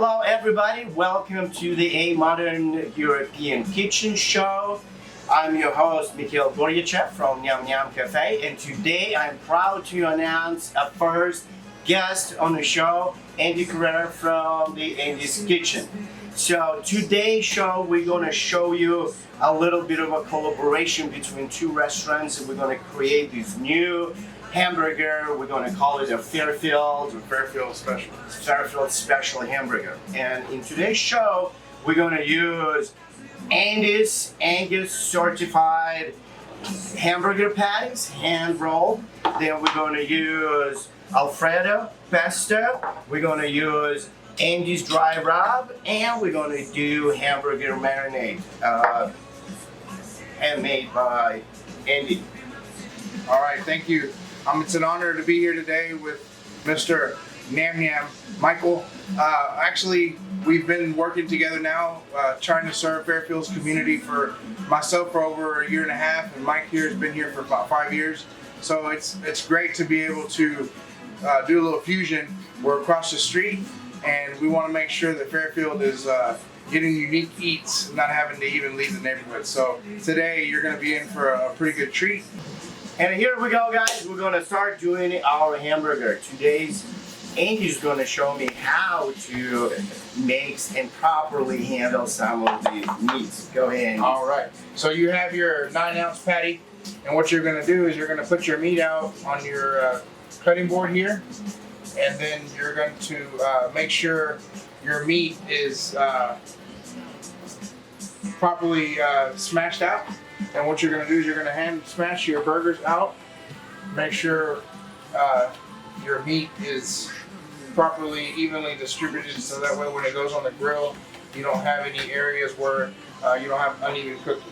Hello everybody, welcome to the A Modern European Kitchen Show. I'm your host Mikhail from Nyam Nyam Cafe, and today I'm proud to announce a first guest on the show, Andy Correa from the Andy's Kitchen. So today's show we're going to show you a little bit of a collaboration between two restaurants, and we're going to create this new hamburger. We're going to call it a Fairfield Special hamburger. And in today's show, we're going to use Angus certified hamburger patties, hand rolled. Then we're going to use alfredo, pesto. We're going to use Andy's dry rub, and we're going to do hamburger marinade, handmade by Andy. All right, thank you. It's an honor to be here today with Mr. Nyam Nyam, Michael. Actually, we've been working together now, trying to serve Fairfield's community for myself for over a year and a half, and Mike here has been here for about 5 years. So it's great to be able to do a little fusion. We're across the street, and we want to make sure that Fairfield is getting unique eats, not having to even leave the neighborhood. So today you're going to be in for a pretty good treat. And here we go, guys. We're going to start doing our hamburger. Today's Andy's going to show me how to mix and properly handle some of the meats. Go ahead, Andy. All right. So you have your 9-ounce patty, and what you're going to do is you're going to put your meat out on your cutting board here, and then you're going to make sure your meat is properly smashed out. And what you're going to do is you're going to hand smash your burgers out. Make sure your meat is properly evenly distributed, so that way when it goes on the grill, you don't have any areas where you don't have uneven cooking.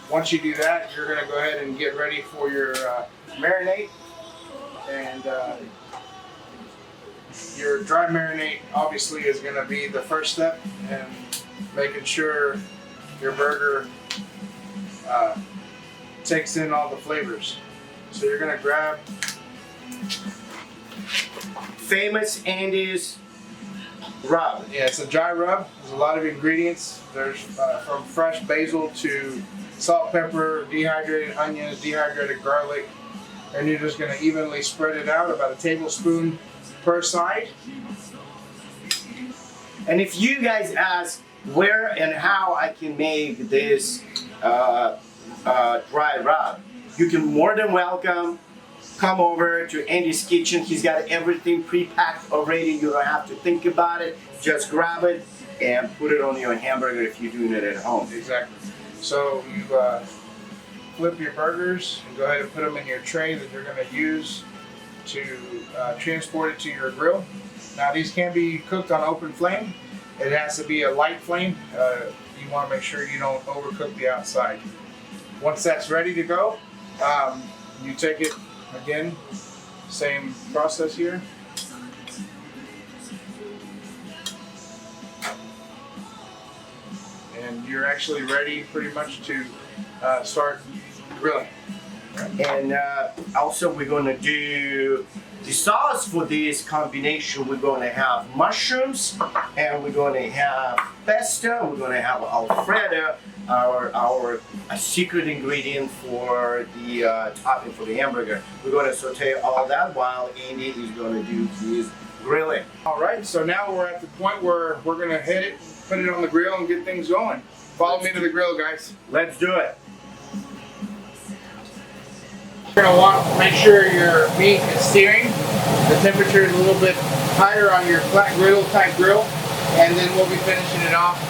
Once you do that, you're going to go ahead and get ready for your marinade. And your dry marinade obviously is going to be the first step in making sure your burger takes in all the flavors. So you're gonna grab famous Andy's rub. Yeah, it's a dry rub. There's a lot of ingredients. There's from fresh basil to salt, pepper, dehydrated onions, dehydrated garlic, and you're just gonna evenly spread it out, about a tablespoon per side. And if you guys ask where and how I can make this dry rub, you can more than welcome come over to Andy's Kitchen. He's got everything pre-packed already. You don't have to think about it. Just grab it and put it on your hamburger if you're doing it at home. Exactly. So you flip your burgers and go ahead and put them in your tray that you're going to use to transport it to your grill. Now these can be cooked on open flame. It has to be a light flame. You want to make sure you don't overcook the outside. Once that's ready to go, you take it again, same process here. And you're actually ready pretty much to start grilling. And also we're going to do the sauce for this combination. We're going to have mushrooms, and we're going to have pesto, we're going to have alfredo, our secret ingredient for the topping for the hamburger. We're going to saute all that while Andy is going to do his grilling. All right, so now we're at the point where we're going to hit it, put it on the grill, and get things going. Follow me to the grill, guys. Let's do it. You're going to want to make sure your meat is searing. The temperature is a little bit higher on your flat griddle type grill, and then we'll be finishing it off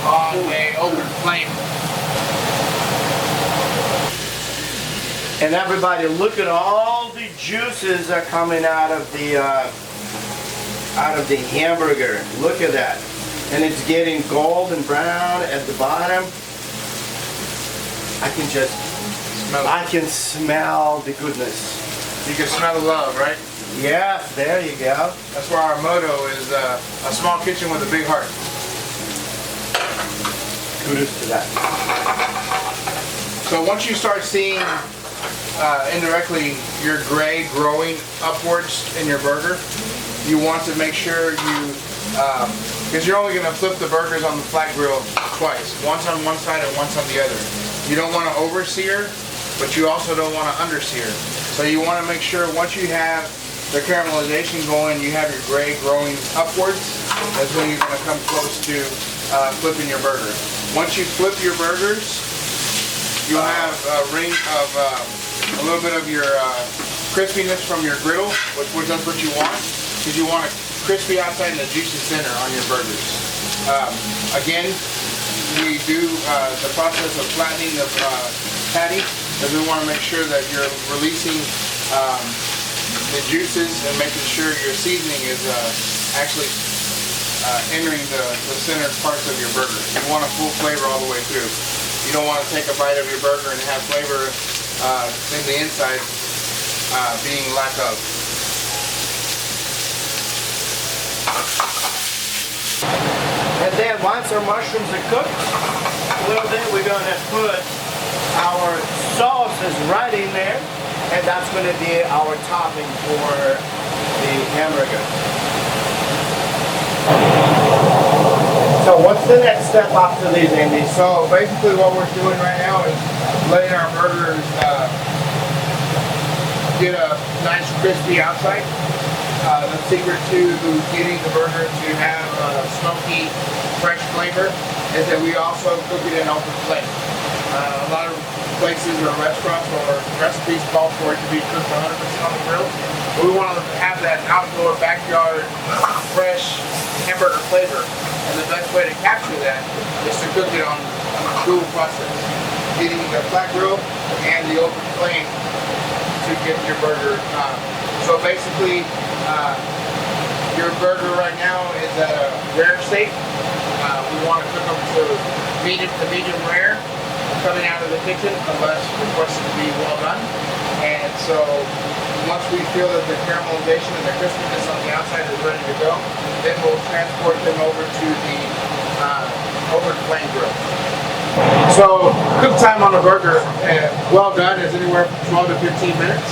on an open flame. And everybody, look at all the juices that are coming out of the hamburger. Look at that. And it's getting gold and brown at the bottom. I can smell the goodness. You can smell the love, right? Yeah, there you go. That's why our motto is a small kitchen with a big heart. Kudos to that. So once you start seeing indirectly your gray growing upwards in your burger, you want to make sure you because you're only gonna flip the burgers on the flat grill twice. Once on one side and once on the other. You don't wanna over-sear, but you also don't wanna under-sear. So you wanna make sure once you have the caramelization going, you have your gray growing upwards. That's when you're gonna come close to flipping your burger. Once you flip your burgers, you'll have a ring of a little bit of your crispiness from your griddle, which that's what you want, because you want a crispy outside and a juicy center on your burgers. Again, we do the process of flattening the patty, because we want to make sure that you're releasing the juices and making sure your seasoning is actually entering the center parts of your burger. You want a full flavor all the way through. You don't want to take a bite of your burger and have flavor in the inside being lack of. And then once our mushrooms are cooked, well then we're going to put our sauces right in there, and that's going to be our topping for the hamburger. So what's the next step after this, Andy? So basically what we're doing right now is letting our burgers get a nice crispy outside. The secret to getting the burger to have a smoky, fresh flavor is that we also cook it in open flame. A lot of places or restaurants or recipes call for it to be cooked 100% on the grill. We want to have that outdoor, backyard, fresh hamburger flavor. And the best way to capture that is to cook it on a dual process. Getting the flat grill and the open flame to get your burger. So basically, your burger right now is at a rare state. We want to cook them to medium rare coming out of the kitchen unless requested to be well done. And so once we feel that the caramelization and the crispiness on the outside is ready to go, then we'll transport them over to the flame grill. So cook time on a burger, well done, is anywhere from 12 to 15 minutes.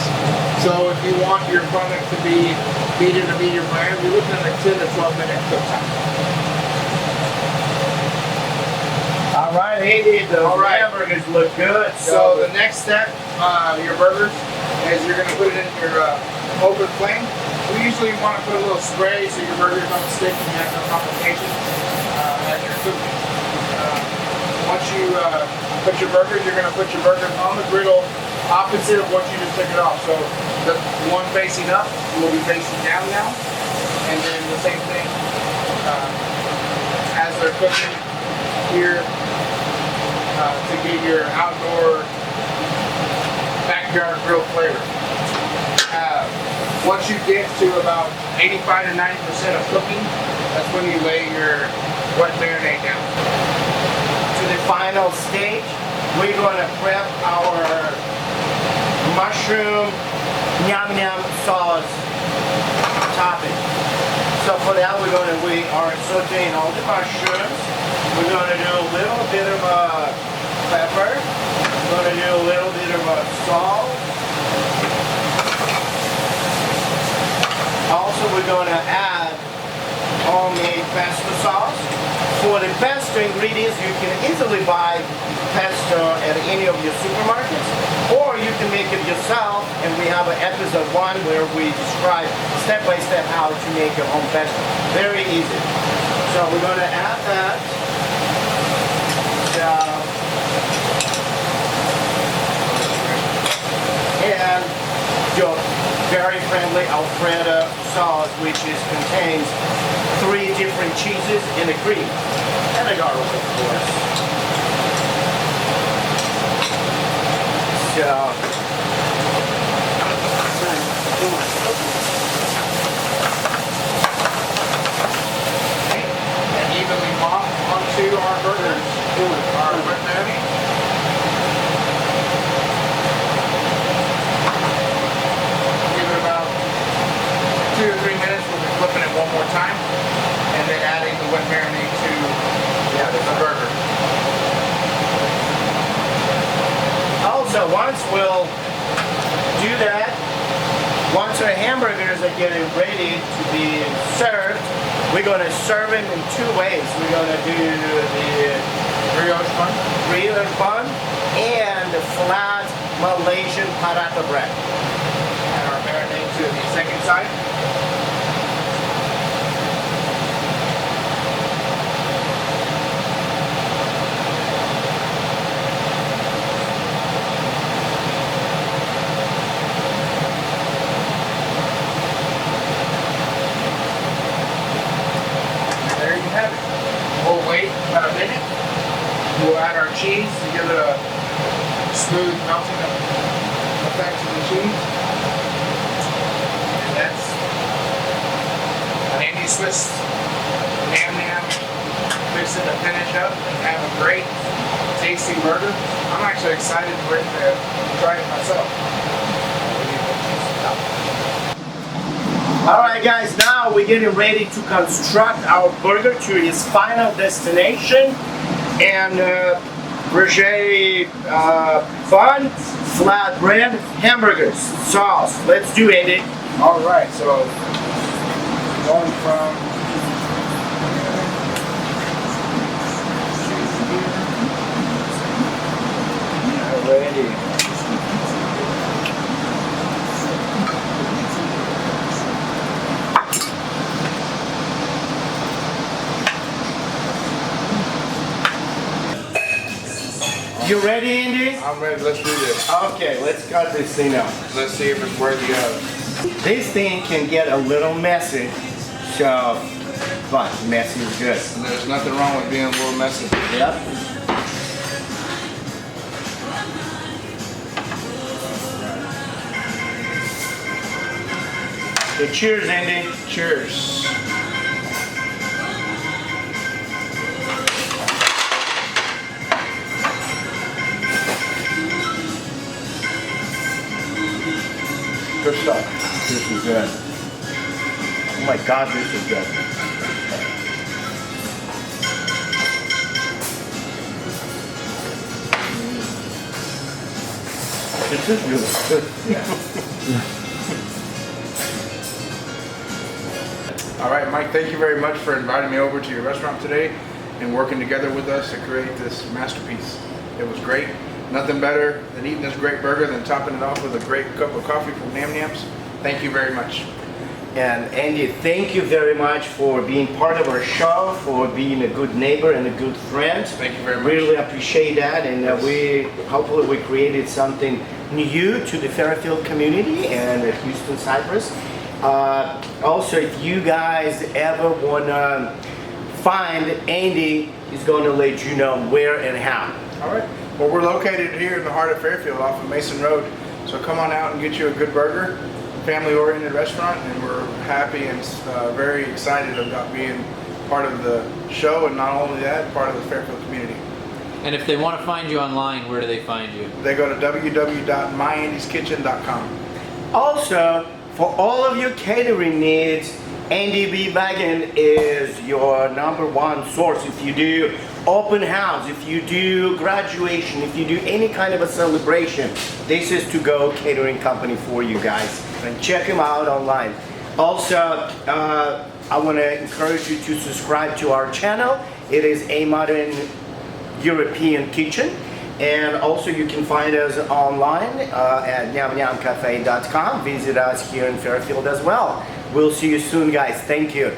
So if you want your product to be medium to medium rare, you're looking at a 10 to 12 minute cook time. All right, Andy, the hamburgers look good. So the next step, your burgers, is you're going to put it in your open flame. We usually want to put a little spray so your burgers don't stick and you have no complications as you're cooking. Once you put your burgers, you're going to put your burgers on the griddle opposite of what you just took it off. So the one facing up will be facing down now. And then the same thing as they're cooking here to get your outdoor backyard grill flavor. Once you get to about 85 to 90% of cooking, that's when you lay your wet marinade down. To the final stage, we're going to prep our mushroom Nyam Nyam sauce topping. So for that, we are sauteing all the mushrooms. We're going to do a little bit of pepper. We're going to do a little bit of salt. Also, we're going to add homemade pesto sauce. For the pesto ingredients, you can easily buy pesto at any of your supermarkets, or you can make it yourself, and we have an episode 1 where we describe step by step how to make your home pesto. Very easy. So we're going to add that. And your very friendly alfredo sauce, which contains 3 different cheeses and a cream. And a garlic, of course. So, and evenly mop onto our burgers, our wet marinade. Give it about 2 to 3 minutes. We'll be flipping it one more time, and then adding the wet marinade to the burger. also, once we'll do that, once our hamburgers are getting ready to be served, We're gonna serve them in two ways. We're gonna do the brioche bun and the flat Malaysian paratha bread. Add our marinade to the second side. There you have it. We'll wait about a minute. We'll add our cheese to give it a smooth melting effect to the cheese. And that's an Andy Swiss Nyam Nyam. Fix it to finish up and have a great, tasty burger. I'm actually excited to try it myself. Alright guys, now we're getting ready to construct our burger to its final destination. And brioche bun, flat bread, hamburgers, sauce. Let's do it, Andy. All right, so going from Alrighty. You ready, Andy? I'm ready. Let's do this. Okay, let's cut this thing up. Let's see if it's worthy of. This thing can get a little messy, so, but messy is good. And there's nothing wrong with being a little messy. Yep. Okay, cheers, Andy. Cheers. Good stuff. This is good. Oh my God, this is good. This is really good. All right, Mike, thank you very much for inviting me over to your restaurant today and working together with us to create this masterpiece. It was great. Nothing better than eating this great burger than topping it off with a great cup of coffee from Nyam Nyam's. Thank you very much. And Andy, thank you very much for being part of our show, for being a good neighbor and a good friend. Thank you very much. Really appreciate that, and hopefully we created something new to the Fairfield community and Houston, Cyprus. Also, if you guys ever wanna find Andy, he's going to let you know where and how. All right. Well, we're located here in the heart of Fairfield off of Mason Road. So come on out and get you a good burger, family-oriented restaurant, and we're happy and very excited about being part of the show, and not only that, part of the Fairfield community. And if they want to find you online, where do they find you? They go to www.myandyskitchen.com. Also, for all of your catering needs, Andy B. Wagon is your #1 source. If you do open house, if you do graduation, if you do any kind of a celebration, this is to go catering company for you guys. And check him out online. Also, I want to encourage you to subscribe to our channel. It is A Modern European Kitchen. And also you can find us online at nyamnyamcafe.com. Visit us here in Fairfield as well. We'll see you soon, guys. Thank you.